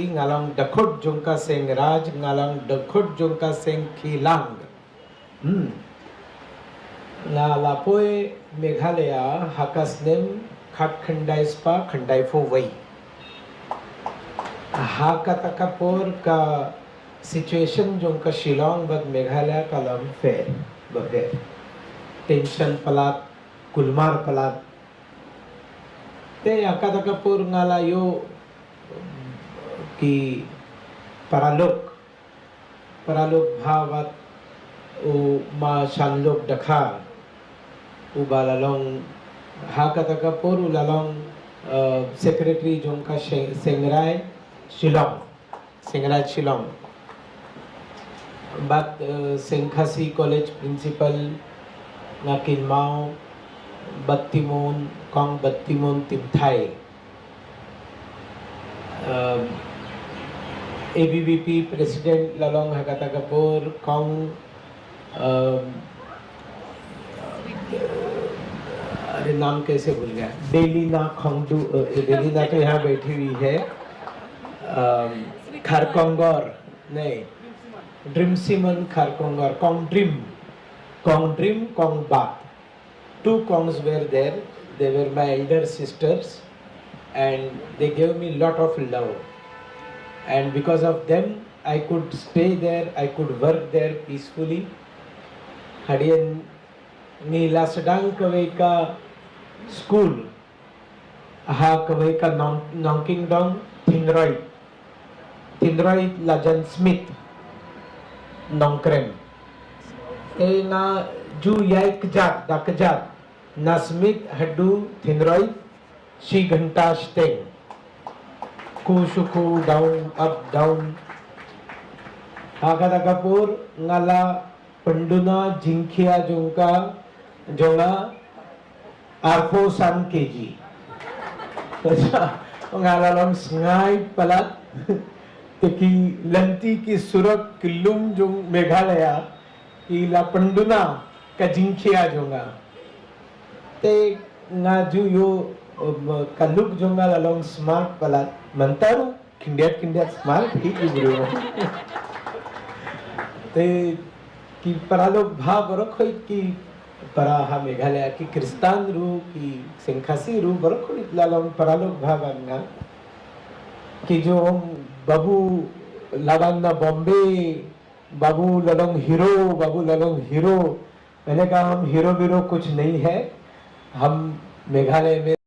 ngalang dakot jongka seng raj ngalang dakot jongka seng khilang ngalapoy Meghalaya hakasnem khatkhandai spa khandai fo wai hakatakapur ka situation jongka Shillong bag Meghalaya kalam fair bager tension palat kulmar palat te hakatakapur ngalayo कि परलोक भावत उ मा शानलोक दखा उ बालालोंग हाकतकपुर उलालोंग secretary जोंका सेंगराय शिलोंग बात सेंखासी college principal नाकिनमाओ बत्तीमोन तिमथाई ABVP president ललोंग हकाताकपुर Kong अरे नाम कैसे भूल गया डेलीना खोंगडू डेलीना तो यहाँ बैठी हुई है खारकोंगोर नहीं ड्रीमसिमन खारकोंगोर कोंग बात 2 kongs were there. They were my elder sisters and they gave me lot of love. And because of them, I could stay there, I could work there peacefully. Hadian ni lasadang kaweka school, aha kaweka Nonkingdong, Thinroy Lajan Smith, Nongkrem. Na ju yaik jat dakjat na Smith hadu Thinroy, she ghanta steng. Kushuku down up down Hakatakapur ngala panduna jinkhia jonga arfo san kg ngala long sngai palat teki lanti ki surak kilum jong Meghalaya ki la panduna ka jinkhia jonga te ngaju yo kaluk jonga lalong smart palat mantaru kindiat smart hi bro te ki paralok bha barakhoi ki paraha Meghalaya ki kristan ru ki senkhasi ru barakhoi lalong paralok bha ganga ki jo babu labanna Bombay Babu ललोंग hero मैंने कहा हम hero कुछ नहीं है हम मेघालय में